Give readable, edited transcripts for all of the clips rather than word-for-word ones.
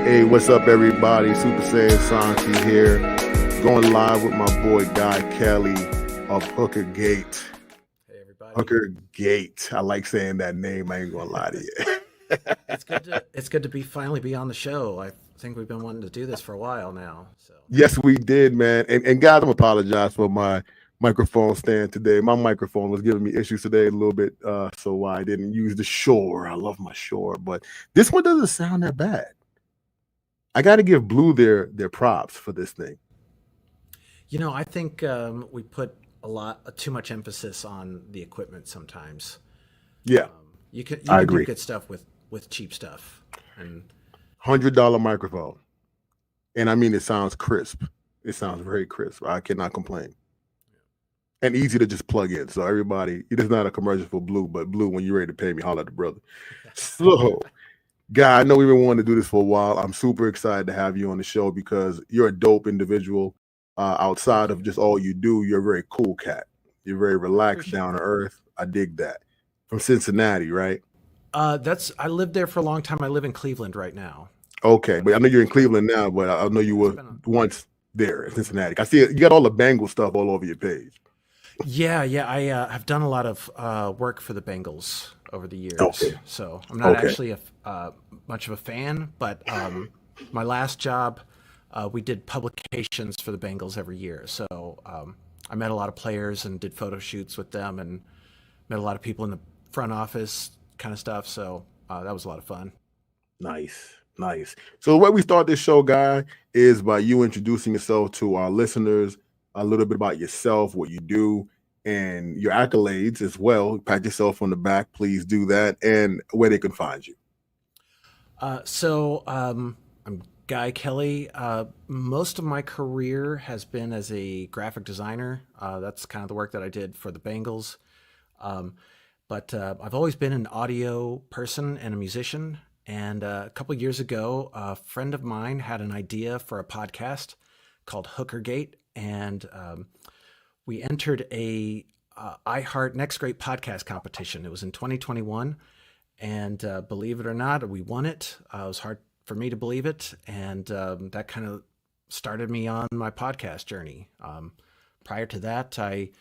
Hey, what's up, everybody? Super Saiyan Santi here, going live with my boy Guy Kelly of Hooker Gate. Hey, everybody. Hooker Gate. I like saying that name. I ain't gonna lie to you. It's good to finally be on the show. I think we've been wanting to do this for a while now. So Yes, we did, man. And guys, I'm apologize for my microphone stand today. My microphone was giving me issues today a little bit, so I didn't use the Shure. I love my Shure, but this one doesn't sound that bad. I got to give Blue their props for this thing. I think we put too much emphasis on the equipment sometimes. Yeah, You can I do agree. good stuff with cheap stuff, and $100 microphone, and I mean it sounds crisp. It sounds very crisp. I cannot complain, and easy to just plug in. So everybody, it is not a commercial for Blue, but Blue, when you're ready to pay me, holler at the brother. So. Guy, I know we've been wanting to do this for a while. I'm super excited to have you on the show because you're a dope individual. Outside of just all you do, you're a very cool cat. You're very relaxed, down to earth. I dig that. From Cincinnati, right? I lived there for a long time. I live in Cleveland right now. Okay, but I know you're in Cleveland now, but I know you were once there in Cincinnati. I see it, you got all the Bengal stuff all over your page. Yeah. I have done a lot of work for the Bengals over the years. Okay. So I'm not Okay. actually much of a fan, but my last job, we did publications for the Bengals every year. So I met a lot of players and did photo shoots with them and met a lot of people in the front office kind of stuff. So that was a lot of fun. Nice. So the way we start this show, Guy, is by you introducing yourself to our listeners, a little bit about yourself, what you do, and your accolades as well. Pat yourself on the back, please do that, and where they can find you. I'm Guy Kelly. Most of my career has been as a graphic designer. That's kind of the work that I did for the Bengals. But I've always been an audio person and a musician. And a couple years ago, a friend of mine had an idea for a podcast called Hooker Gate, and we entered a iHeart Next Great Podcast competition. It was in 2021, and believe it or not, we won it. It was hard for me to believe it, and that kind of started me on my podcast journey. Prior to that, I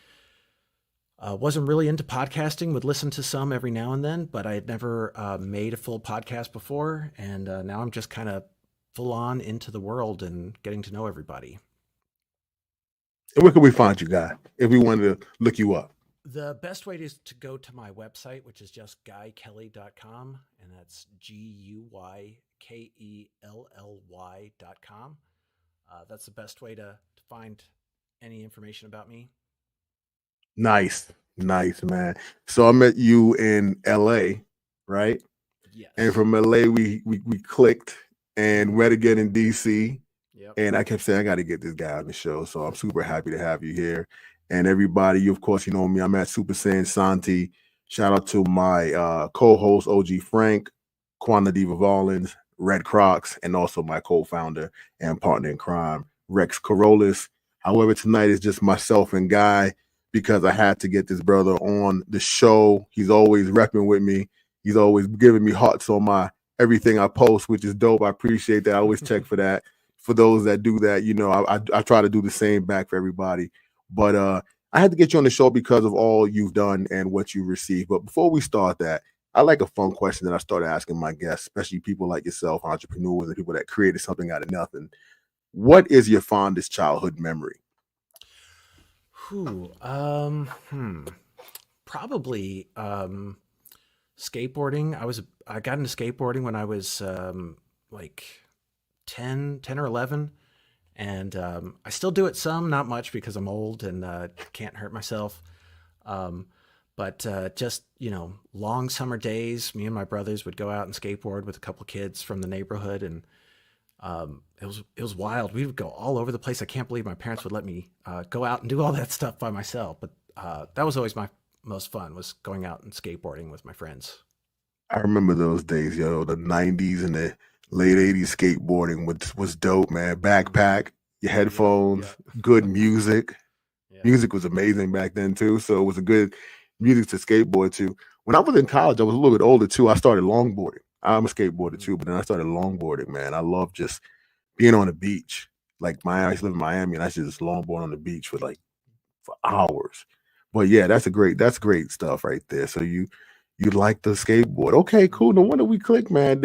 wasn't really into podcasting, would listen to some every now and then, but I had never made a full podcast before, and now I'm just kind of full on into the world and getting to know everybody. And where can we find you, Guy, if we wanted to look you up? The best way is to go to my website, which is just guykelly.com, and that's GUYKELLY.com. That's the best way to find any information about me. Nice, man. So I met you in LA, right? Yes. And from LA, we clicked and met again in DC. Yep. And I kept saying, I got to get this guy on the show. So I'm super happy to have you here. And everybody, you, of course, you know me. I'm at Super Saiyan Santi. Shout out to my co-host, OG Frank, Quanta Diva Volins, Red Crocs, and also my co-founder and partner in crime, Rex Corollis. However, tonight is just myself and Guy because I had to get this brother on the show. He's always repping with me. He's always giving me hearts on my everything I post, which is dope. I appreciate that. I always check for that. For those that do that, I try to do the same back for everybody. But I had to get you on the show because of all you've done and what you received. But before we start that, I like a fun question that I started asking my guests, especially people like yourself, entrepreneurs and people that created something out of nothing. What is your fondest childhood memory? Probably skateboarding. I got into skateboarding when I was like 10 or 11. And I still do it some, not much because I'm old and can't hurt myself. But just, long summer days, me and my brothers would go out and skateboard with a couple of kids from the neighborhood. And it was wild. We would go all over the place. I can't believe my parents would let me go out and do all that stuff by myself. But that was always my most fun, was going out and skateboarding with my friends. I remember those days, the 90s and the late 80s skateboarding was dope, man. Backpack, your headphones, good music. Yeah. Music was amazing back then, too. So it was a good music to skateboard to. When I was in college, I was a little bit older, too. I started longboarding. I'm a skateboarder too, but then I started longboarding, man. I love just being on the beach. Like I used to live in Miami, and I used to just longboard on the beach for hours. But yeah, that's great stuff right there. So you like the skateboard. Okay, cool. No wonder we click, man.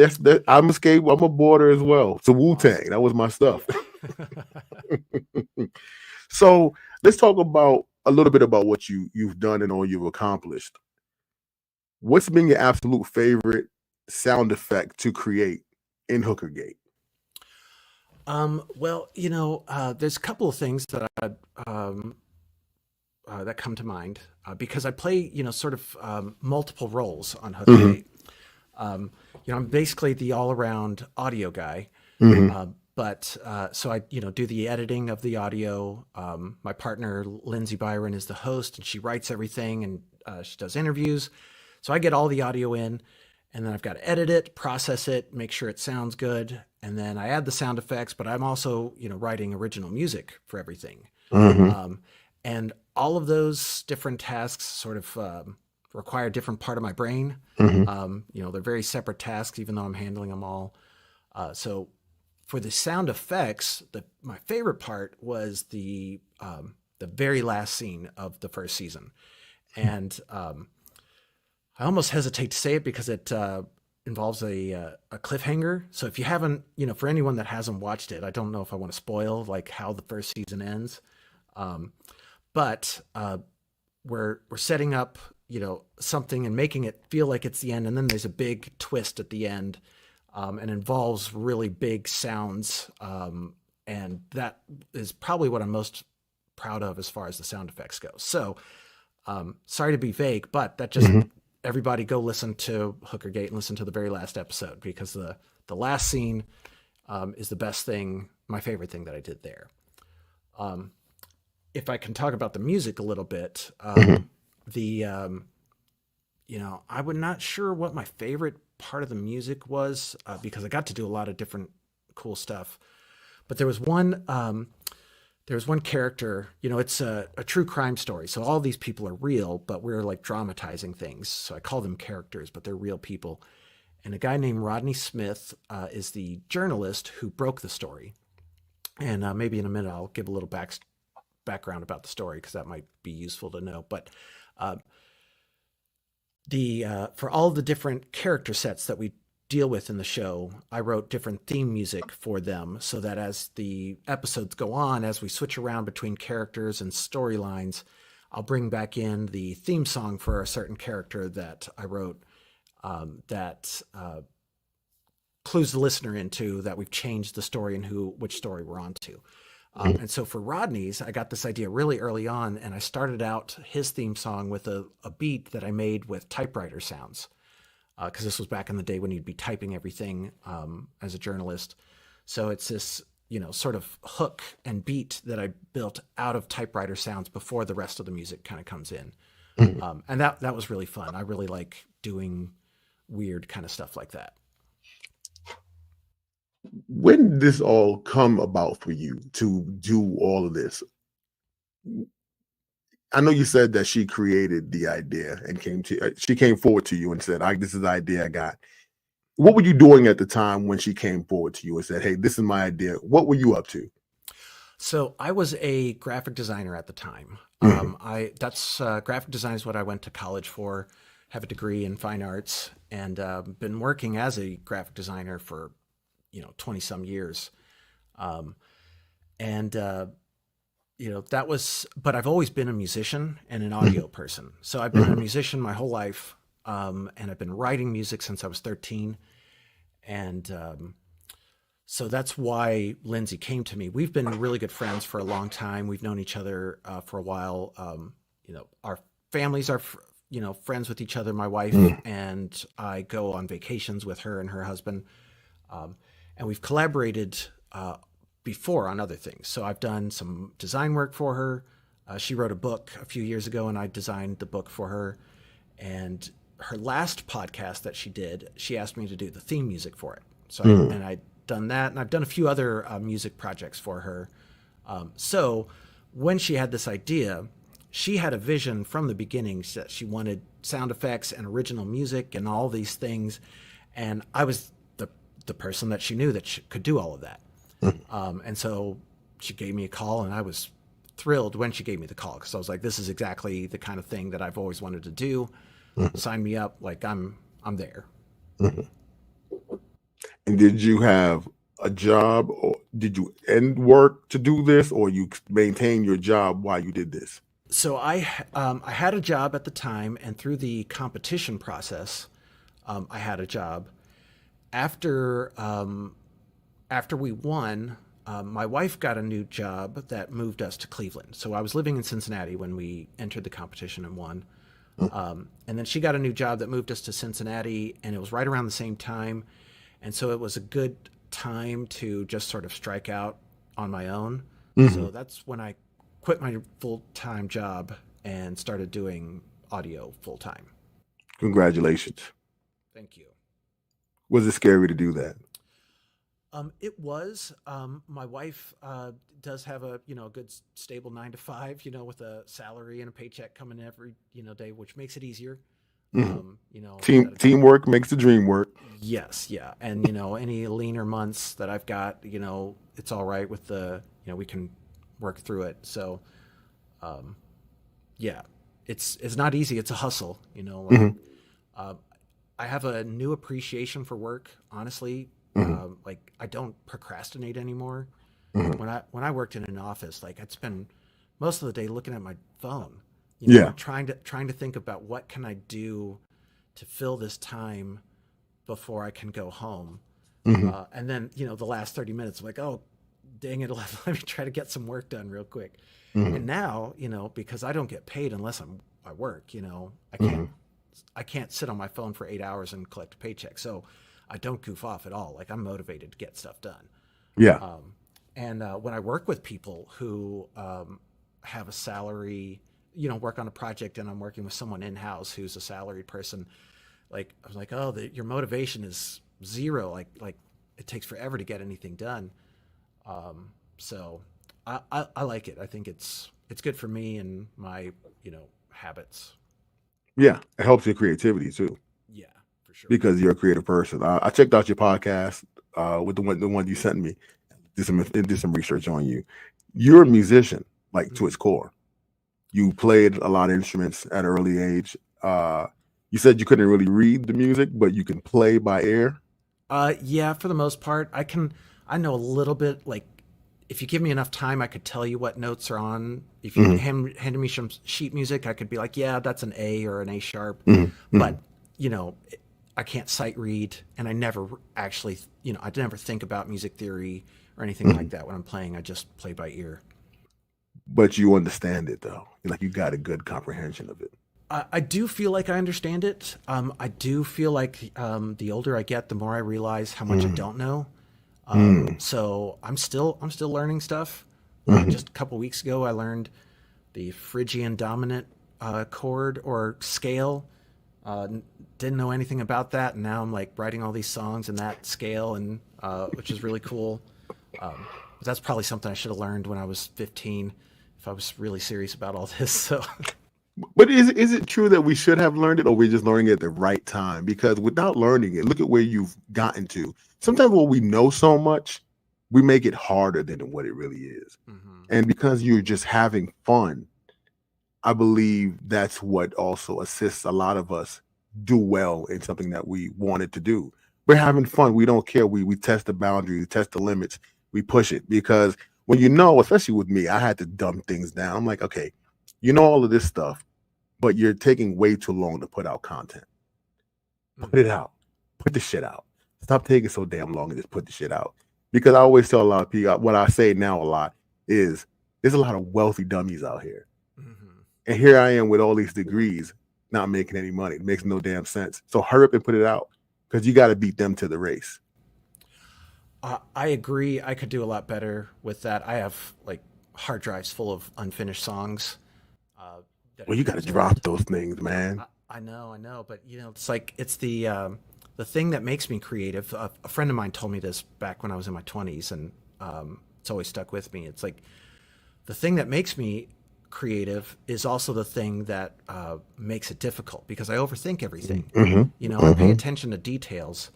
I'm a boarder as well. It's a Wu-Tang. Awesome. That was my stuff. Yeah. So let's talk about a little bit about what you've done and all you've accomplished. What's been your absolute favorite sound effect to create in Hookergate? Well, there's a couple of things that come to mind because I play, sort of multiple roles on Hookergate. I'm basically the all-around audio guy. But so I, do the editing of the audio. My partner, Lindsay Byron, is the host, and she writes everything, and she does interviews. So I get all the audio in, and then I've got to edit it, process it, make sure it sounds good, and then I add the sound effects. But I'm also, writing original music for everything. And all of those different tasks sort of require a different part of my brain. They're very separate tasks, even though I'm handling them all. So for the sound effects, my favorite part was the very last scene of the first season. And I almost hesitate to say it because it involves a cliffhanger. So if you haven't, for anyone that hasn't watched it, I don't know if I want to spoil like how the first season ends. But we're setting up, something and making it feel like it's the end. And then there's a big twist at the end, and involves really big sounds. And that is probably what I'm most proud of as far as the sound effects go. So, sorry to be vague, but that just, everybody go listen to Hookergate and listen to the very last episode, because the last scene, is the best thing, my favorite thing that I did there. If I can talk about the music a little bit, I was not sure what my favorite part of the music was, because I got to do a lot of different cool stuff. But there was one character, it's a true crime story. So all these people are real, but we're like dramatizing things. So I call them characters, but they're real people. And a guy named Rodney Smith is the journalist who broke the story. And maybe in a minute, I'll give a little background about the story, because that might be useful to know. But for all the different character sets that we deal with in the show, I wrote different theme music for them, so that as the episodes go on, as we switch around between characters and storylines, I'll bring back in the theme song for a certain character that I wrote, that clues the listener into that we've changed the story and which story we're on to. And so for Rodney's, I got this idea really early on, and I started out his theme song with a beat that I made with typewriter sounds, because this was back in the day when you'd be typing everything as a journalist. So it's this, sort of hook and beat that I built out of typewriter sounds before the rest of the music kind of comes in. And that was really fun. I really like doing weird kind of stuff like that. When did this all come about for you to do all of this? I know you said that she created the idea and she came forward to you and said, this is the idea I got. What were you doing at the time when she came forward to you and said, hey, this is my idea? What were you up to? So I was a graphic designer at the time. Graphic design is what I went to college for, have a degree in fine arts, and been working as a graphic designer for 20 some years. But I've always been a musician and an audio person. So I've been a musician my whole life. And I've been writing music since I was 13. And so that's why Lindsay came to me. We've been really good friends for a long time. We've known each other for a while. Our families are, friends with each other. My wife and I go on vacations with her and her husband. And we've collaborated before on other things. So I've done some design work for her. She wrote a book a few years ago, and I designed the book for her. And her last podcast that she did, she asked me to do the theme music for it. So I'd done that, and I've done a few other music projects for her. So when she had this idea, she had a vision from the beginning that she wanted sound effects and original music and all these things. And I was the person that she knew that could do all of that. And so she gave me a call, and I was thrilled when she gave me the call, because I was like, this is exactly the kind of thing that I've always wanted to do. Sign me up. Like, I'm there. And did you have a job, or did you end work to do this, or you maintain your job while you did this? So I had a job at the time, and through the competition process, I had a job. After we won, my wife got a new job that moved us to Cleveland. So I was living in Cincinnati when we entered the competition and won. And then she got a new job that moved us to Cincinnati, and it was right around the same time. And so it was a good time to just sort of strike out on my own. So that's when I quit my full-time job and started doing audio full-time. Congratulations. Thank you. Was it scary to do that? It was. My wife does have a good stable 9 to 5, with a salary and a paycheck coming every day, which makes it easier. Teamwork makes the dream work. Yes, yeah, and any leaner months that I've got, it's all right with we can work through it. So, yeah, it's not easy. It's a hustle. I have a new appreciation for work, honestly. Like, I don't procrastinate anymore. When I worked in an office, like, I'd spend most of the day looking at my phone, trying to think about what can I do to fill this time before I can go home. And then, the last 30 minutes, I'm like, oh, dang it, let me try to get some work done real quick. And now, because I don't get paid unless I work, I can't sit on my phone for 8 hours and collect a paycheck. So I don't goof off at all. Like, I'm motivated to get stuff done. Yeah. And when I work with people who have a salary, work on a project, and I'm working with someone in-house who's a salaried person, like, I was like, oh, your motivation is zero. Like it takes forever to get anything done. So I like it. I think it's good for me and my, habits. Yeah. It helps your creativity too, Yeah, for sure. because you're a creative person. I checked out your podcast with the one you sent me. Did some research on you. You're a musician, like, to its core. You played a lot of instruments at an early age. You said you couldn't really read the music, but you can play by ear. Yeah, for the most part, I know a little bit. Like, if you give me enough time, I could tell you what notes are on. If you handed me some sheet music, I could be like, yeah, that's an A or an A sharp. But, I can't sight read, and I never actually, I never think about music theory or anything like that when I'm playing. I just play by ear. But you understand it, though. Like, you got a good comprehension of it. I do feel like I understand it. I do feel like the older I get, the more I realize how much I don't know. So I'm still learning stuff. Just a couple weeks ago, I learned the Phrygian dominant chord or scale. Didn't know anything about that, and now I'm like writing all these songs in that scale, and which is really cool. But that's probably something I should have learned when I was 15 if I was really serious about all this. So. But is it true that we should have learned it, or we're just learning it at the right time? Because without learning it, look at where you've gotten to. Sometimes when we know so much, we make it harder than what it really is. And because you're just having fun, I believe that's what also assists a lot of us do well in something that we wanted to do. We're having fun. We don't care. We test the boundaries, we test the limits, we push it. Because when especially with me, I had to dumb things down. I'm like, okay, all of this stuff, but you're taking way too long to put out content. Put it out. Put the shit out. Stop taking so damn long and just put the shit out. Because I always tell a lot of people, what I say now a lot is, there's a lot of wealthy dummies out here. And here I am with all these degrees, not making any money. It makes no damn sense. So hurry up and put it out, because you got to beat them to the race. I agree. I could do a lot better with that. I have like hard drives full of unfinished songs. Well, you got to drop those things, man. I know, but it's like, it's the thing that makes me creative. A friend of mine told me this back when I was in my 20s, and it's always stuck with me. It's like, the thing that makes me creative is also the thing that makes it difficult because I overthink everything. Mm-hmm. I pay Mm-hmm. attention to details,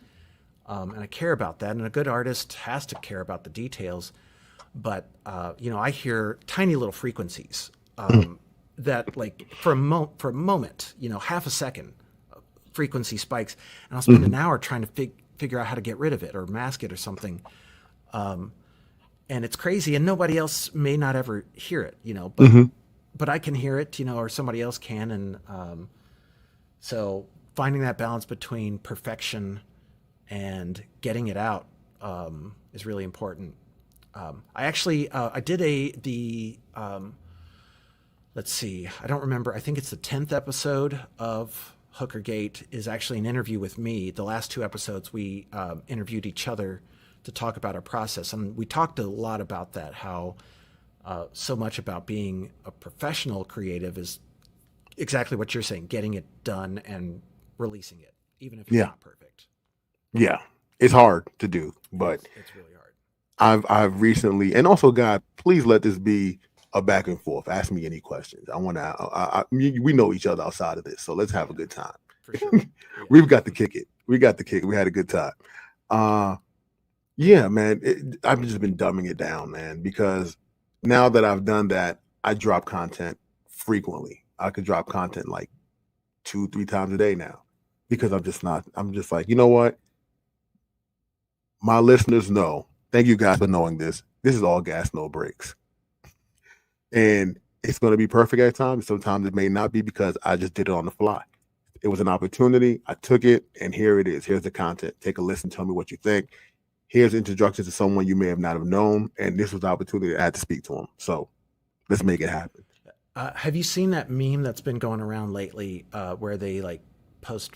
and I care about that. And a good artist has to care about the details. But I hear tiny little frequencies that, like, for a moment, half a second, frequency spikes, and I'll spend an hour trying to figure out how to get rid of it or mask it or something. And it's crazy, and nobody else may not ever hear it, Mm-hmm. but I can hear it, or somebody else can, and so finding that balance between perfection and getting it out is really important. I actually I did let's see, I don't remember. I think it's the 10th episode of Hookergate is actually an interview with me. The last two episodes we interviewed each other to talk about our process, and we talked a lot about that. How so much about being a professional creative is exactly what you're saying, getting it done and releasing it, even if it's Yeah. not perfect. Yeah. It's hard to do, but It's really hard. I've recently, and also, God, please let this be a back and forth. Ask me any questions. I want to. We know each other outside of this, so let's have a good time. For sure. Yeah. We've got to kick it. We got to kick it. We had a good time. Yeah, man. I've just been dumbing it down, man, because now that I've done that, I drop content frequently. I could drop content like 2, 3 times a day now because I'm just not. I'm just like, you know what? My listeners know. Thank you guys for knowing this. This is all gas, no brakes. And it's going to be perfect at times. Sometimes it may not be because I just did it on the fly. It was an opportunity. I took it, and here it is. Here's the content. Take a listen. Tell me what you think. Here's introductions to someone you may have not have known. And this was the opportunity I had to speak to them. So let's make it happen. Have you seen that meme that's been going around lately where they like post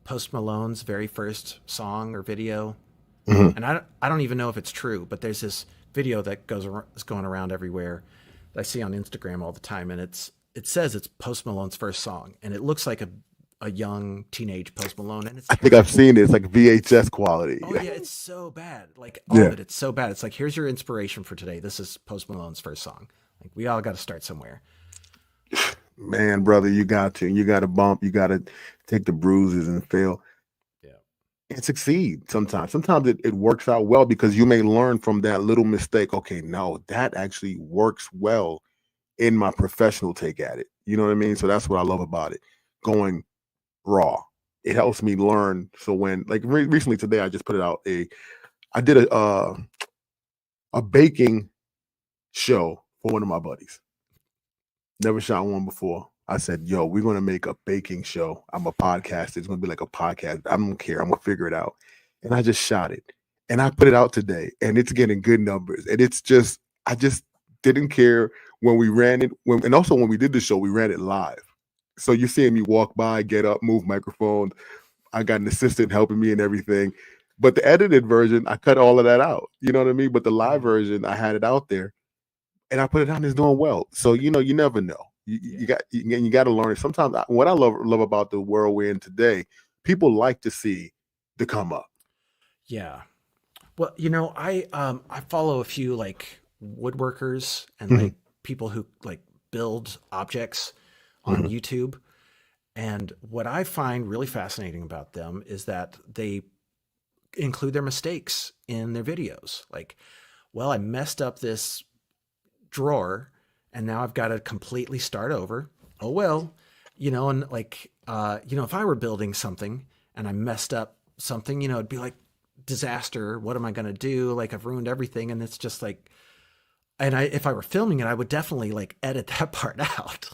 Post Malone's very first song or video? Mm-hmm. And I don't even know if it's true, but there's this video that is going around everywhere that I see on Instagram all the time, and it says it's Post Malone's first song, and it looks like a young teenage Post Malone, and it's I think I've seen it. It's like VHS quality. oh yeah, it's so bad. Like all of it, it's so bad. It's like, here's your inspiration for today. This is Post Malone's first song. Like, we all got to start somewhere. Man, brother, you got to bump. You got to take the bruises and fail. And succeed sometimes. Sometimes it works out well because you may learn from that little mistake. Okay, no, that actually works well in my professional take at it. You know what I mean? So that's what I love about it. Going raw. It helps me learn. So when, like, recently today, I just put it out. I did a baking show for one of my buddies. Never shot one before. I said, yo, we're going to make a baking show. I'm a podcaster. It's going to be like a podcast. I don't care. I'm going to figure it out. And I just shot it. And I put it out today. And it's getting good numbers. And it's just, I just didn't care when we ran it. And also when we did the show, we ran it live. So you're seeing me walk by, get up, move microphone. I got an assistant helping me and everything. But the edited version, I cut all of that out. You know what I mean? But the live version, I had it out there. And I put it out and it's doing well. So, you never know. You got to learn it. Sometimes what I love about the world we're in today, people like to see the come up. Yeah. Well, I follow a few like woodworkers and like people who like build objects on YouTube. And what I find really fascinating about them is that they include their mistakes in their videos. Like, well, I messed up this drawer and now I've got to completely start over. Oh, well, and like, if I were building something and I messed up something, it'd be like disaster. What am I going to do? Like, I've ruined everything. And it's just like, and if I were filming it, I would definitely like edit that part out.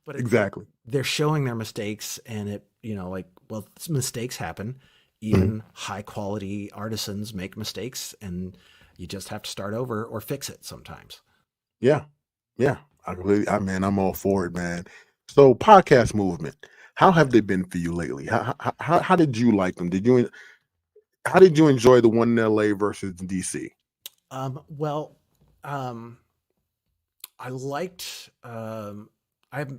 But exactly. They're showing their mistakes and it, like, well, mistakes happen. Even high quality artisans make mistakes and you just have to start over or fix it sometimes. Yeah. I'm all for it, man. So podcast movement, how have they been for you lately? How did you like them? How did you enjoy the one in LA versus DC? I liked, I have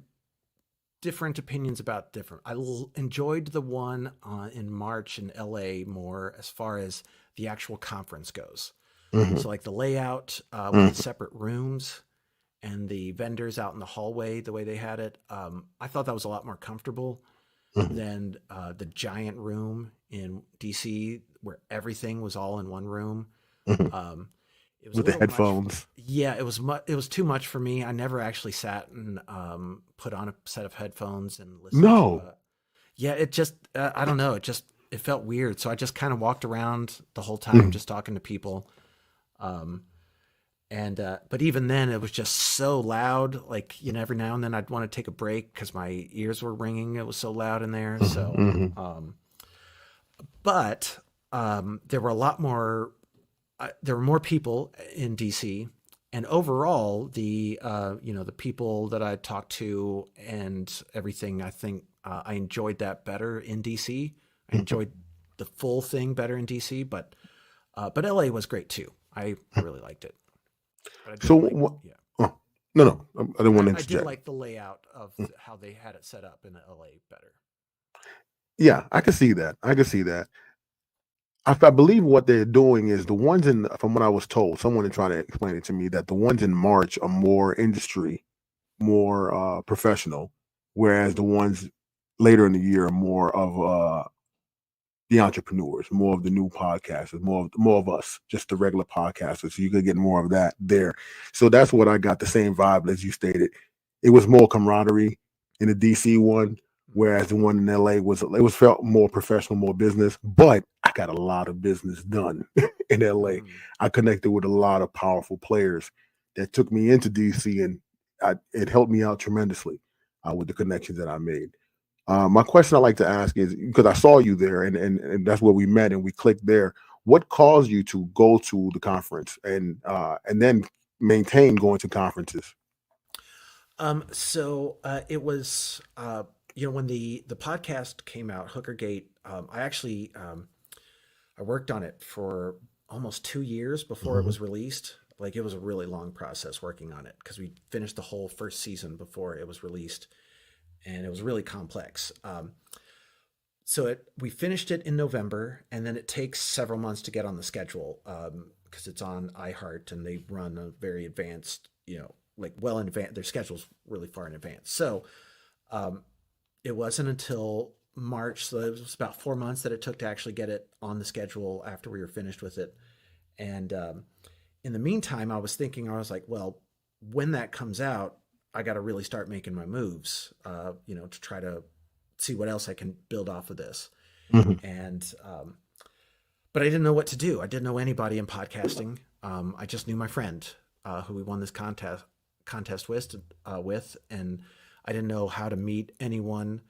different opinions about different. Enjoyed the one in March in LA more as far as the actual conference goes. So like the layout with separate rooms and the vendors out in the hallway, the way they had it, I thought that was a lot more comfortable Mhm. than the giant room in DC where everything was all in one room. Mhm. Um, it was a With the little much. headphones. Yeah, it was too much for me. I never actually sat and put on a set of headphones and listened to No. a. Yeah, it just I don't know. It felt weird. So I just kind of walked around the whole time, Mhm. just talking to people. Um, and but even then, it was just so loud. Like every now and then I'd want to take a break because my ears were ringing. It was so loud in there. Mhm. So, Mhm. but there were a lot more. There were more people in DC, and overall, the people that I talked to and everything, I think I enjoyed that better in DC. I Mhm. enjoyed the full thing better in DC, but LA was great too. I really liked it, but I So didn't like what? yeah. Oh, no, no, I didn't want to I did interject. like the layout of how they had it set up in LA better. Yeah, I can see that. I can see that. I believe what they're doing is the ones in, from what I was told, someone is trying to explain it to me that the ones in March are more industry, more professional, whereas the ones later in the year are more of the entrepreneurs, more of the new podcasters, more of us, just the regular podcasters. So you could get more of that there. So that's what I got, the same vibe as you stated. It was more camaraderie in the DC one, whereas the one in LA was felt more professional, more business. But I got a lot of business done in LA. Mm-hmm. I connected with a lot of powerful players that took me into DC, and it helped me out tremendously with the connections that I made. My question I like to ask is, because I saw you there, and that's where we met and we clicked there. What caused you to go to the conference and then maintain going to conferences? It was when the podcast came out, Hookergate. I worked on it for almost 2 years before it Mhm. was released. Like it was a really long process working on it because we finished the whole first season before it was released, and it was really complex. We finished it in November, and then it takes several months to get on the schedule because it's on iHeart and they run a very advanced, like well in advance. Their schedule's really far in advance. So um, it wasn't until March, so it was about 4 months that it took to actually get it on the schedule after we were finished with it. And in the meantime, I was like, well, when that comes out, I got to really start making my moves, to try to see what else I can build off of this. Mhm. And but I didn't know what to do. I didn't know anybody in podcasting. I just knew my friend who we won this contest with, and I didn't know how to meet anyone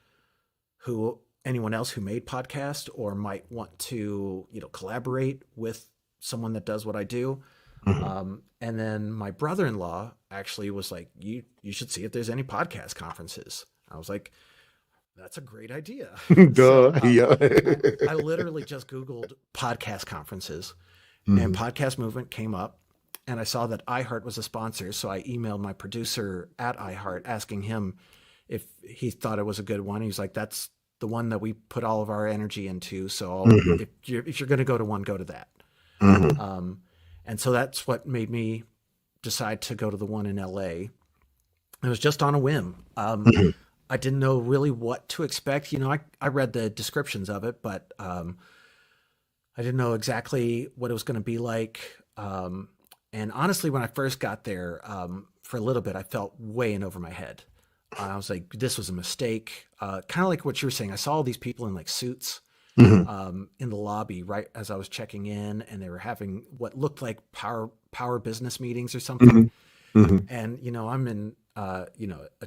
else who made podcast or might want to collaborate with someone that does what I do. Mhm. And then my brother-in-law actually was like, you should see if there's any podcast conferences. I was like, that's a great idea. so Duh. Yeah. I literally just Googled podcast conferences, and Mhm. Podcast Movement came up, and I saw that iHeart was a sponsor. So I emailed my producer at iHeart asking him if he thought it was a good one. He's like, that's the one that we put all of our energy into. So Mhm. if you're going to go to one, go to that. Mhm. Um, and so that's what made me decide to go to the one in LA. It was just on a whim. Mhm. I didn't know really what to expect. I read the descriptions of it, but I didn't know exactly what it was going to be like. And honestly, when I first got there, for a little bit, I felt way in over my head. I was like, this was a mistake. Kind of like what you were saying. I saw all these people in like suits Mhm. in the lobby right as I was checking in, and they were having what looked like power business meetings or something. Mhm. Mhm. And I'm in a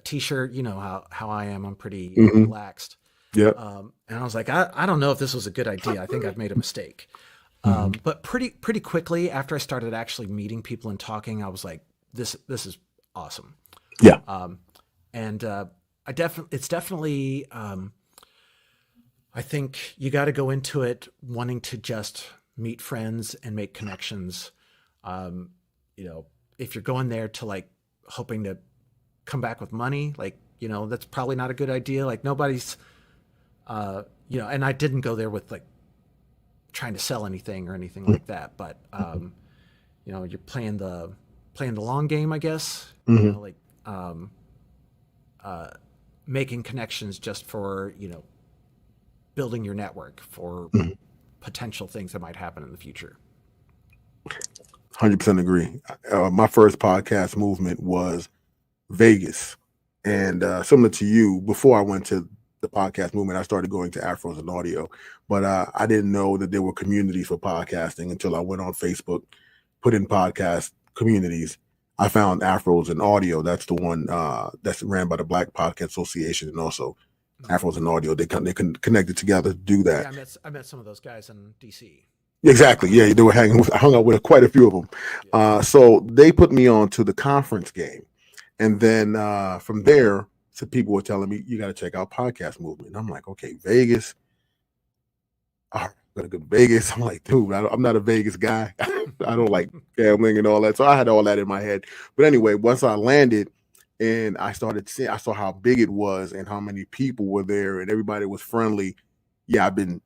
t-shirt. You know how I am. I'm pretty Mhm. relaxed. Yep. And I was like, I don't know if this was a good idea. I think I've made a mistake. Mhm. But pretty quickly after I started actually meeting people and talking, I was like, this is awesome. Yeah. And it's definitely I think you got to go into it wanting to just meet friends and make connections. Um, if you're going there to like hoping to come back with money, like that's probably not a good idea. Like nobody's and I didn't go there with like trying to sell anything or anything like that. But you're playing playing the long game, I guess. Mm-hmm. Like making connections just for building your network for Mm-hmm. potential things that might happen in the future. 100% agree. My first podcast movement was Vegas. And similar to you, before I went to the podcast movement, I started going to Afros and Audio. But I didn't know that there were communities for podcasting until I went on Facebook, put in podcast communities. I found Afros and Audio. That's the one that's ran by the Black Podcast Association, and also Afros and Audio. They connected together to do that. Yeah, I met some of those guys in DC. Exactly. Yeah, they were I hung out with quite a few of them. Yeah. So they put me on to the conference game. And then from there, some people were telling me, you got to check out Podcast Movement. And I'm like, okay, Vegas. All right, I'm going to go to Vegas. I'm like, dude, I'm not a Vegas guy. I don't like gambling and all that. So I had all that in my head. But anyway, once I landed and I started seeing, I saw how big it was and how many people were there and everybody was friendly. Yeah, I'm in.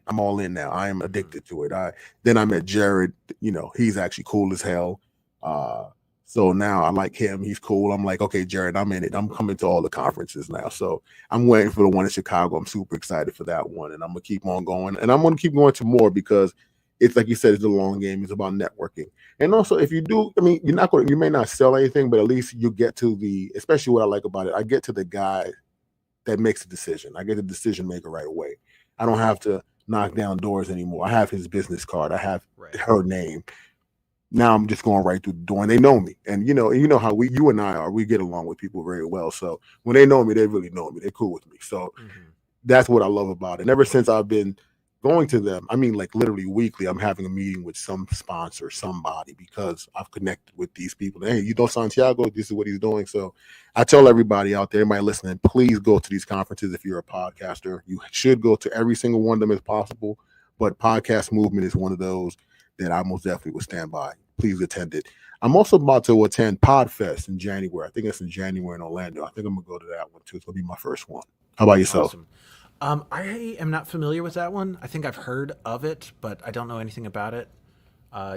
I'm all in now. I am addicted to it. Then I met Jared. He's actually cool as hell. So now I like him. He's cool. I'm like, okay, Jared, I'm in it. I'm coming to all the conferences now. So I'm waiting for the one in Chicago. I'm super excited for that one, and I'm gonna keep on going. And I'm gonna keep going to more because it's like you said, it's the long game. It's about networking. And also, if you do, I mean, you may not sell anything, but at least you get to especially what I like about it. I get to the guy that makes a decision. I get the decision maker right away. I don't have to knock down doors anymore. I have his business card. I have her name. Now I'm just going right through the door, and they know me. And you know how you and I are. We get along with people very well. So when they know me, they really know me. They're cool with me. So that's what I love about it. And ever since I've been going to them, I mean, like literally weekly, I'm having a meeting with some sponsor, somebody, because I've connected with these people. Hey, Santiago, this is what he's doing. So I tell everybody out there, everybody listening, please go to these conferences. If you're a podcaster, you should go to every single one of them as possible. But Podcast Movement is one of those that I most definitely would stand by. Please attend it. I'm also about to attend Podfest in January. I think it's in January in Orlando. I think I'm going to go to that one too. It's going to be my first one. How about yourself? Awesome. I am not familiar with that one. I think I've heard of it, but I don't know anything about it.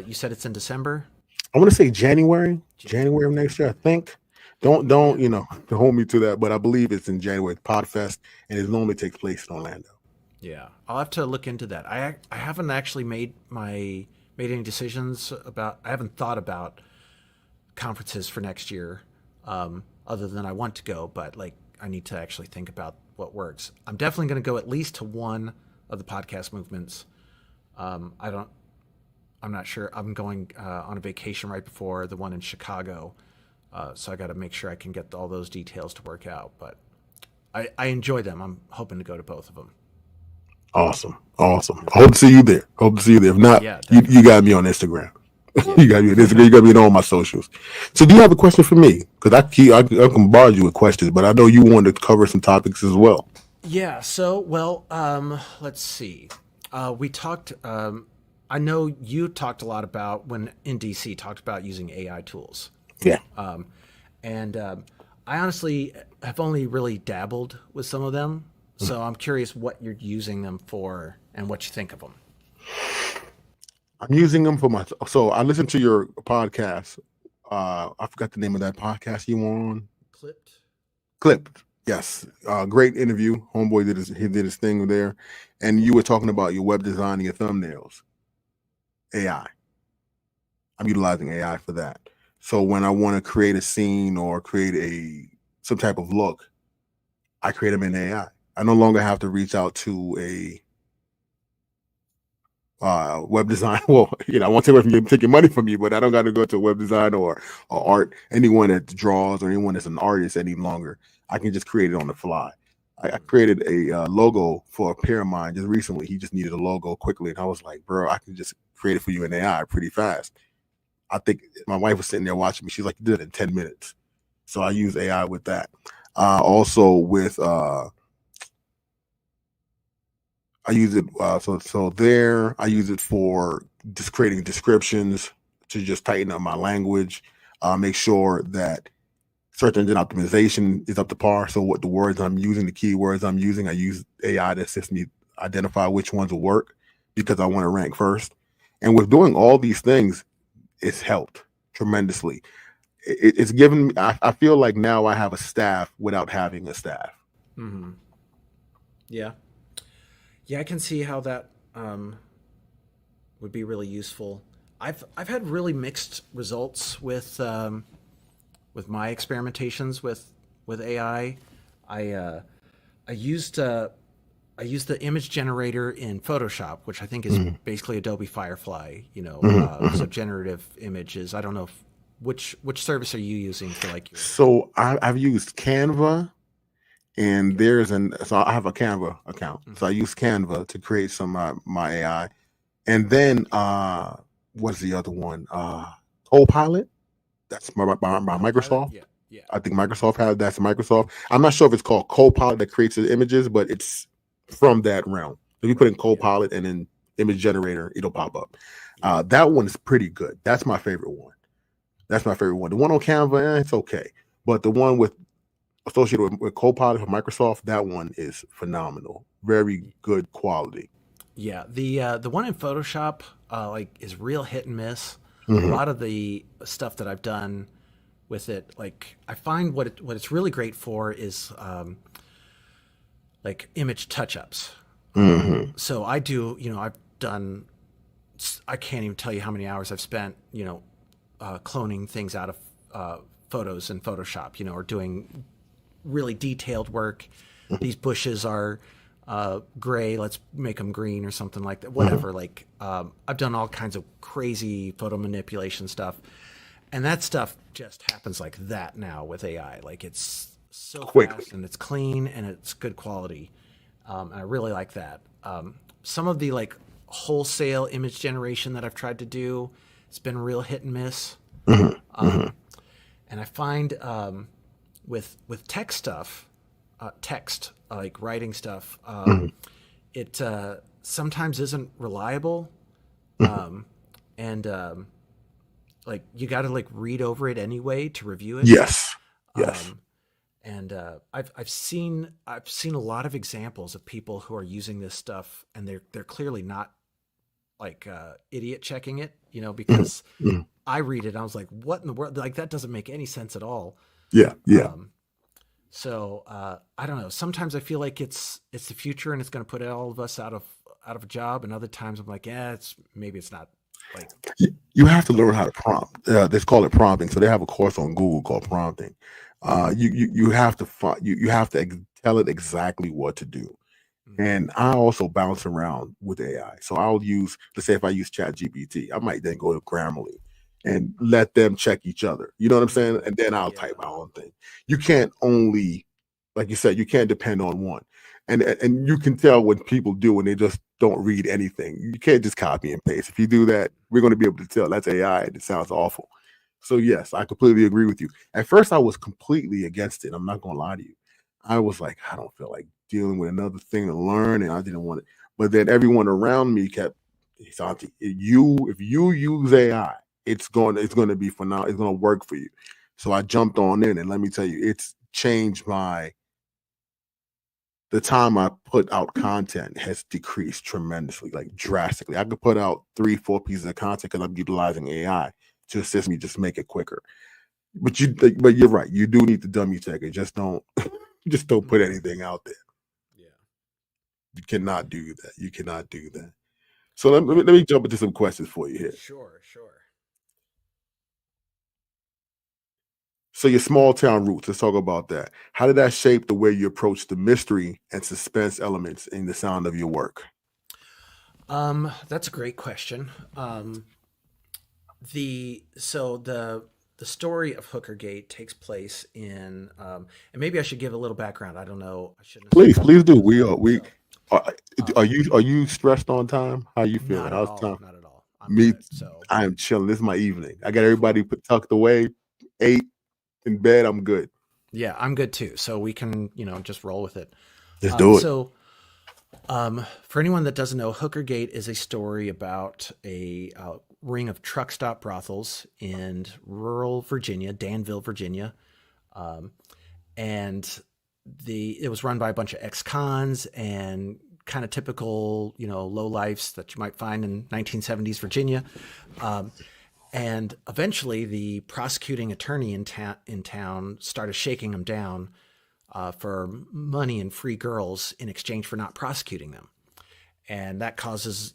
You said it's in December? I want to say January of next year, I think. Don't hold me to that, but I believe it's in January, Podfest, and it normally takes place in Orlando. Yeah, I'll have to look into that. I haven't actually made any decisions about. I haven't thought about conferences for next year, other than I want to go, but I need to actually think about what works. I'm definitely going to go at least to one of the podcast movements. I'm not sure. I'm going on a vacation right before the one in Chicago, so I got to make sure I can get all those details to work out. But I enjoy them. I'm hoping to go to both of them. Awesome. I hope to see you there. If not, Yeah, you got me on Instagram. You got me on Instagram. You got me on all my socials. So do you have a question for me? Because I can bombard you with questions, but I know you wanted to cover some topics as well. Yeah. So, let's see. We talked. I know you talked a lot about when in DC talked about using AI tools. Yeah. And I honestly have only really dabbled with some of them. So I'm curious what you're using them for and what you think of them. I'm using them for so I listened to your podcast. I forgot the name of that podcast you were on. Clipped. Yes. Great interview. Homeboy did his thing there. And you were talking about your web design and your thumbnails. AI. I'm utilizing AI for that. So when I want to create a scene or create some type of look, I create them in AI. I no longer have to reach out to a web design. Well, I want to take your money from you, but I don't got to go to a web design or art. Anyone that draws or anyone that's an artist any longer, I can just create it on the fly. I created a logo for a peer of mine just recently. He just needed a logo quickly, and I was like, bro, I can just create it for you in AI pretty fast. I think my wife was sitting there watching me. She's like, you did it in 10 minutes. So I use AI with that. Also with I use it I use it for just creating descriptions to just tighten up my language, make sure that search engine optimization is up to par. So what the words I'm using, the keywords I'm using, I use AI to assist me identify which ones will work because I want to rank first. And with doing all these things, it's helped tremendously. It's given me, I feel like now I have a staff without having a staff. Mm-hmm. Yeah. Yeah, I can see how that would be really useful. I've had really mixed results with my experimentations with AI. I I used I used the image generator in Photoshop, which I think is Mhm. basically Adobe Firefly. You know, Mhm. so Mhm. generative images. I don't know if, which service are you using for like your? So I've used Canva, and Okay. so I have a Canva account. So I Hmm. use Canva to create some my AI, and then what's the other one? Copilot. That's by Copilot. Microsoft. Yeah. Yeah. I think Microsoft has that's Microsoft. I'm not sure if it's called Copilot that creates the images, but it's from that realm. If you put in Right. Yeah. Copilot and then image generator, it'll pop up. Yeah. That one is pretty good. That's my favorite one. That's my favorite one. The one on Canva, it's okay, but the one with associated with Copilot from Microsoft, that one is phenomenal. Very good quality. Yeah, the one in Photoshop like is real hit and miss. A Hmm. lot of the stuff that I've done with it, like I find what it's really great for is like image touch ups. Hmm. So I do, I've done, I can't even tell you how many hours I've spent, cloning things out of photos in Photoshop, or doing really detailed work. These bushes are gray. Let's make them green or something like that. Hmm. Whatever. Like I've done all kinds of crazy photo manipulation stuff, and that stuff just happens like that now with AI. Like it's so Quickly. fast and it's clean and it's good quality. And I really like that. Some of the like wholesale image generation that I've tried to do, it's been real hit and miss. Hmm. Hmm. And I find with tech stuff, like writing stuff, Hmm. it sometimes isn't reliable, Hmm. and like you got to like read over it anyway to review it. Yes. Yes. Um, and I've seen a lot of examples of people who are using this stuff, and they're clearly not like idiot checking it, Hmm. because Hmm. I read it and I was like, what in the world? Like that doesn't make any sense at all. Yeah. Yeah. Um, So I don't know. Sometimes I feel like it's the future and it's going to put all of us out of a job, and other times I'm like, yeah, it's not like. You have to learn how to prompt. They call it prompting. So they have a course on Google called prompting. Mm-hmm. You have to you have to tell it exactly what to do. Mm-hmm. And I also bounce around with AI. So I'll use, let's say if I use Chat GPT, I might then go to Grammarly and let them check each other. You know what I'm saying? Mm-hmm. And then I'll type Yeah. my own thing. You can't only, like you said, you can't depend on one. And you can tell when people do when they just don't read anything. You can't just copy and paste. If you do that, we're going to be able to tell that's AI and it sounds awful. So yes, I completely agree with you. At first, I was completely against it. I'm not going to lie to you. I was like, I don't feel like dealing with another thing to learn, and I didn't want it. But then everyone around me kept, Santi, if you use AI, it's going to be phenomenal. It's going to work for you. So I jumped on in, and let me tell you, it's changed my the time I put out content has decreased tremendously, like drastically. I could put out 3, 4 pieces of content because I'm utilizing AI to assist me just make it quicker. But you're right. You do need to dummy check it. Just don't put Mm-hmm. anything out there. Yeah. You cannot do that. You cannot do that. So let me, Yeah. let me jump into some questions for you here. Sure. Sure. So your small town roots, let's talk about that. How did that shape the way you approach the mystery and suspense elements in the sound of your work? That's a great question. The story of Hooker Gate takes place in, and maybe I should give a little background. I don't know. I shouldn't have Please, started please with do. that. We So, are, um, are you stressed on time? How you feeling? not at How's all. time? Not at all. I'm Me, good. So I am chilling. This is my evening. I got everybody cool. put tucked away, ate in bed. I'm good. Yeah, I'm good too. So we can, just roll with it. Let's Um, do it. so for anyone that doesn't know, Hooker Gate is a story about a ring of truck stop brothels in rural Virginia, Danville, Virginia, um, and it was run by a bunch of ex-cons and kind of typical, low lifes that you might find in 1970s Virginia. Um, and eventually, the prosecuting attorney in town started shaking them down for money and free girls in exchange for not prosecuting them. And that causes,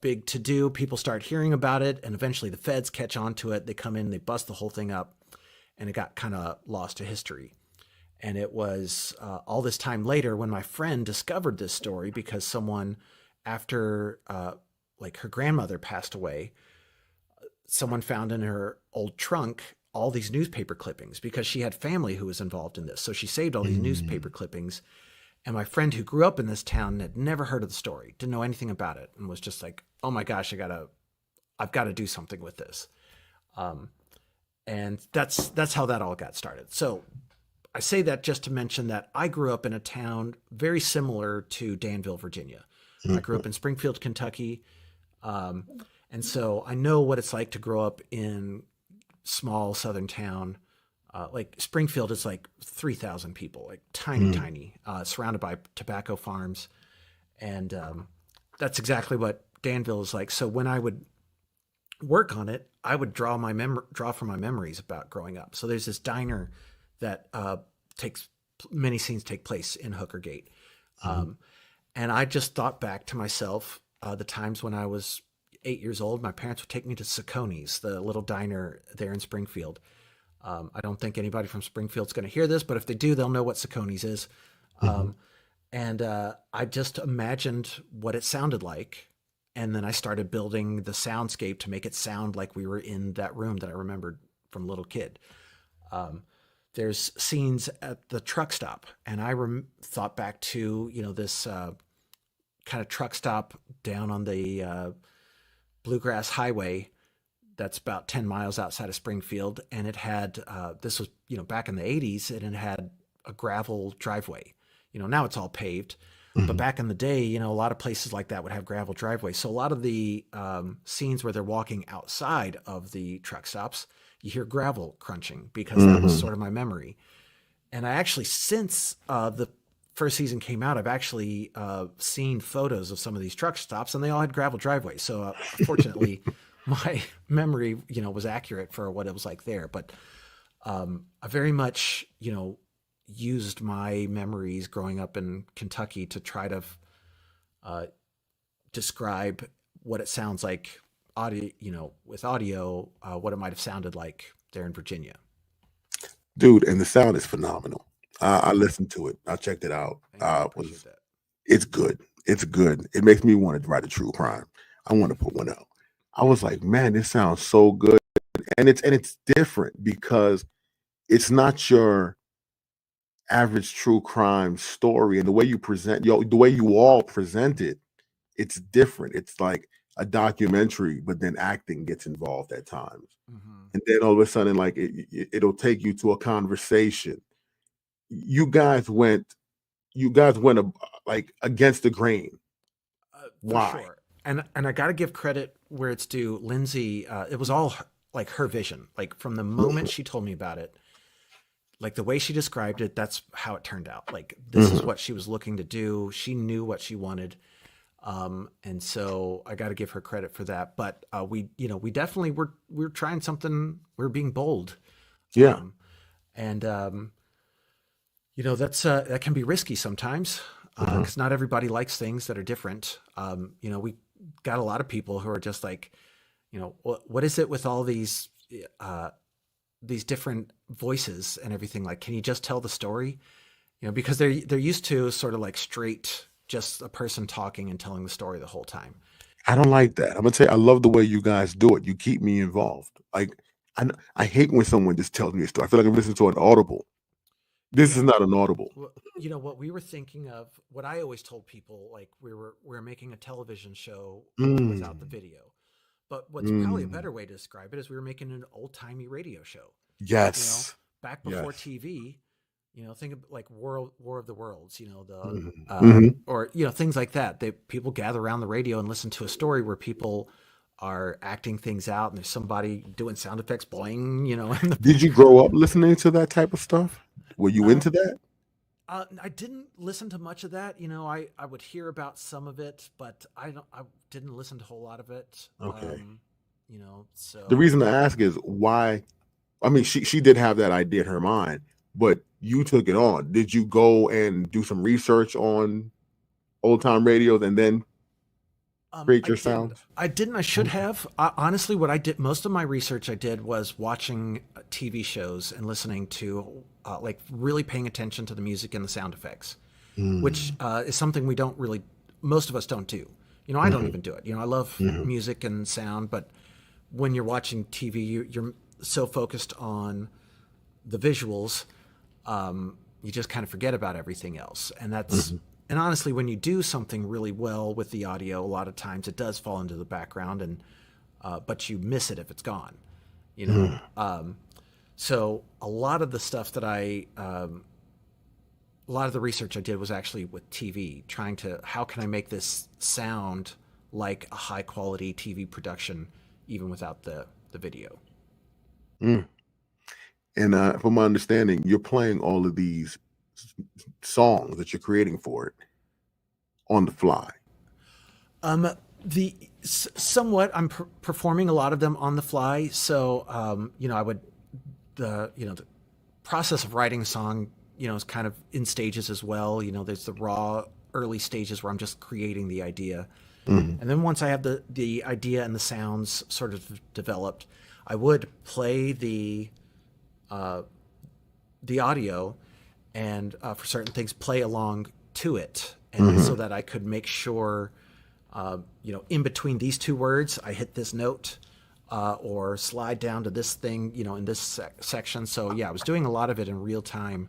big to do. People start hearing about it, and eventually the feds catch on to it. They come in, they bust the whole thing up, and it got kind of lost to history. And it was all this time later when my friend discovered this story because someone, after like her grandmother passed away, someone found in her old trunk all these newspaper clippings because she had family who was involved in this. So she saved all these newspaper clippings. And my friend who grew up in this town had never heard of the story, didn't know anything about it, and was just like, "Oh my gosh, I've got to do something with this." And that's how that all got started. So I say that just to mention that I grew up in a town very similar to Danville, Virginia. I grew up in Springfield, Kentucky. And so I know what it's like to grow up in small southern town. Like Springfield is like 3,000 people, like tiny, surrounded by tobacco farms. And that's exactly what Danville is like. So when I would work on it, I would draw from my memories about growing up. So there's this diner that many scenes take place in Hooker Gate. And I just thought back to myself, the times when I was 8 years old, my parents would take me to Sacconi's, the little diner there in Springfield. I don't think anybody from Springfield's going to hear this, but if they do, they'll know what Sacconi's is. And I just imagined what it sounded like. And then I started building the soundscape to make it sound like we were in that room that I remembered from a little kid. There's scenes at the truck stop, and I thought back to, this kind of truck stop down on the Bluegrass Highway that's about 10 miles outside of Springfield. And it had, this was, back in the 80s, and it had a gravel driveway. Now it's all paved. But back in the day, a lot of places like that would have gravel driveways. So a lot of the scenes where they're walking outside of the truck stops, you hear gravel crunching because that was sort of my memory. And I actually, since the first season came out, I've actually seen photos of some of these truck stops, and they all had gravel driveways. So fortunately, my memory, was accurate for what it was like there. But I very much, used my memories growing up in Kentucky to try to describe what it sounds like with audio, what it might have sounded like there in Virginia. Dude, and the sound is phenomenal. I listened to it. I checked it out. I appreciate that. It's good. It's good. It makes me want to write a true crime. I want to put one out. I was like, man, this sounds so good. And it's different because it's not your average true crime story, and the way you present, the way you all present it, it's different. It's like a documentary, but then acting gets involved at times. And then all of a sudden, like it'll take you to a conversation. You guys went like against the grain. Why? Sure. And I got to give credit where it's due. Lindsay, it was all like her vision. Like from the moment she told me about it, like the way she described it, that's how it turned out. Like this is what she was looking to do. She knew what she wanted. And so I got to give her credit for that. But we definitely we're trying something. We're being bold. Yeah. That's that can be risky sometimes because not everybody likes things that are different. We got a lot of people who are just like, what is it with all these different voices and everything? Like, can you just tell the story? Because they're used to sort of like straight, just a person talking and telling the story the whole time. I don't like that. I'm gonna tell you, I love the way you guys do it. You keep me involved. Like I hate when someone just tells me a story. I feel like I'm listening to an audible. This is not an audible. What we were thinking of, what I always told people, like we're making a television show without the video. But what's probably a better way to describe it is we were making an old-timey radio show. Yes. Back before TV, think of like War of the Worlds, or things like that. People gather around the radio and listen to a story where people are acting things out, and there's somebody doing sound effects, boing. Did you grow up listening to that type of stuff? Were you into that? I didn't listen to much of that. I would hear about some of it, but I didn't listen to a whole lot of it. Okay. The So reason I ask is why. I mean, she did have that idea in her mind, but you took it on. Did you go and do some research on old time radios and then create I your didn't. sounds? I didn't. I should have. Honestly, what I did, most of my research I did was watching TV shows and listening to, like, really paying attention to the music and the sound effects, which is something we don't really, most of us don't do. I don't even do it. I love music and sound, but when you're watching TV, you're so focused on the visuals, you just kind of forget about everything else. And that's, and honestly, when you do something really well with the audio, a lot of times it does fall into the background, and but you miss it if it's gone. So a lot of the stuff that a lot of the research I did was actually with TV, trying to, how can I make this sound like a high quality TV production, even without the video. Mm. And from my understanding, you're playing all of these songs that you're creating for it on the fly. Somewhat, I'm performing a lot of them on the fly. So, I would, the process of writing a song, is kind of in stages as well. There's the raw early stages where I'm just creating the idea. And then once I have the idea and the sounds sort of developed, I would play the audio and for certain things play along to it, and so that I could make sure, in between these two words, I hit this note or slide down to this thing, in this section. So yeah, I was doing a lot of it in real time,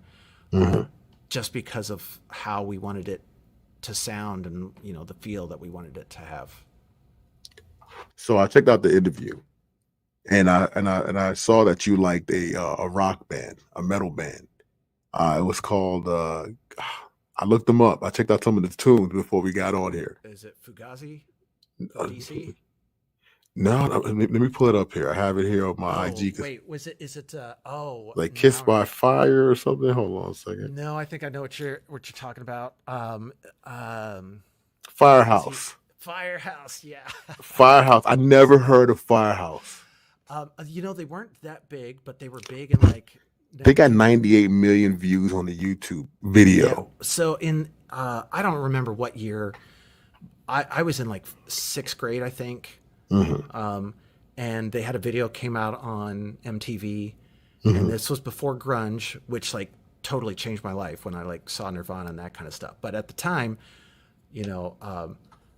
just because of how we wanted it to sound and the feel that we wanted it to have. So I checked out the interview, and I saw that you liked a rock band, a metal band. It was called. I looked them up. I checked out some of the tunes before we got on here. Is it Fugazi? DC? No, let me pull it up here. I have it here on my IG. Wait, is it? Like Kissed by Fire or something? Hold on a second. No, I think I know what you're talking about. Firehouse. Firehouse, yeah. Firehouse. I never heard of Firehouse. They weren't that big, but they were big in like. They got 98 million views on the YouTube video. Yeah. So I don't remember what year. I was in like 6th grade, I think. And they had a video came out on MTV, and this was before grunge, which like totally changed my life when I like saw Nirvana and that kind of stuff. But at the time, I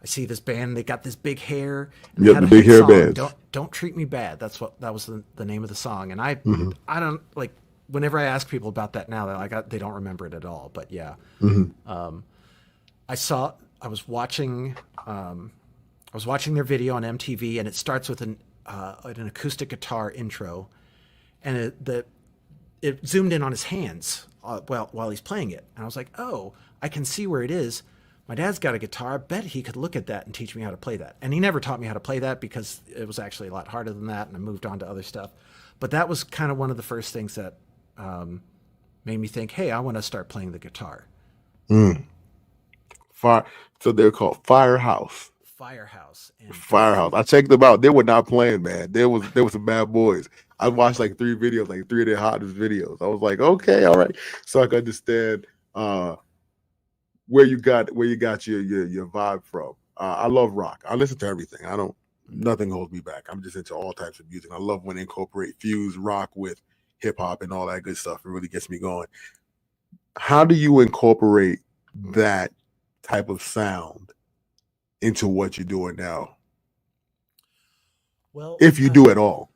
see this band, they got this big hair. And the big hair band. Don't Treat Me Bad. That was the name of the song. And I don't like, whenever I ask people about that now, they're like, they don't remember it at all. But yeah, I was watching their video on MTV, and it starts with an acoustic guitar intro, and it zoomed in on his hands while he's playing it, and I was like, oh, I can see where it is. My dad's got a guitar. I bet he could look at that and teach me how to play that. And he never taught me how to play that because it was actually a lot harder than that, and I moved on to other stuff. But that was kind of one of the first things that made me think, hey, I want to start playing the guitar. So they're called Firehouse. Firehouse. I checked them out. They were not playing, man. There was some bad boys. I watched like 3 videos, like 3 of their hottest videos. I was like, okay, all right. So I can understand where you got your vibe from. I love rock. I listen to everything. Nothing holds me back. I'm just into all types of music. I love when they fuse rock with hip hop and all that good stuff. It really gets me going. How do you incorporate that type of sound into what you're doing now? Well, if you do at all.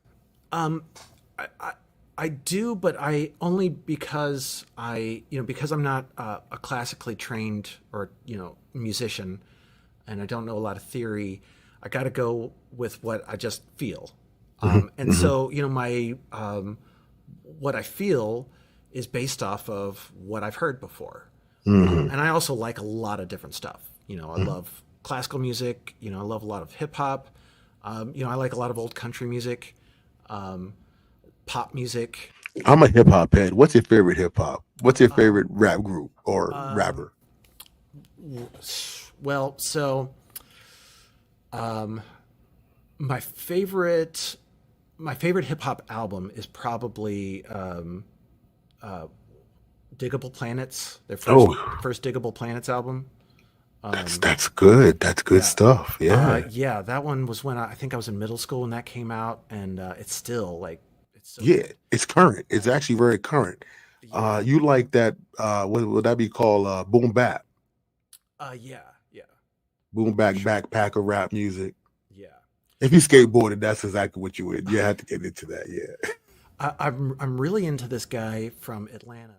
I do, but I only because because I'm not a classically trained or musician, and I don't know a lot of theory. I got to go with what I just feel, and so my what I feel is based off of what I've heard before, and I also like a lot of different stuff. I love classical music. I love a lot of hip hop. I like a lot of old country music. Pop music. I'm a hip hop head. What's your favorite hip hop? What's your Oh, favorite rap group or um, rapper? well, so um, my favorite my favorite hip hop album is probably uh, Diggable Planets, their Oh, first Diggable Planets album. Um, that's good. That's good yeah, stuff. Yeah. yeah, that one was when I think I was in middle school when that came out, and it's still like it's so Yeah. good. It's current. Yeah, It's actually very current. yeah, You like that what would that be called? Boom bap. yeah, yeah, Boom for back sure. backpacker rap music. Yeah. If you Um, skateboarded, that's exactly what you would. You had to get into that. Yeah. I'm really into this guy from Atlanta.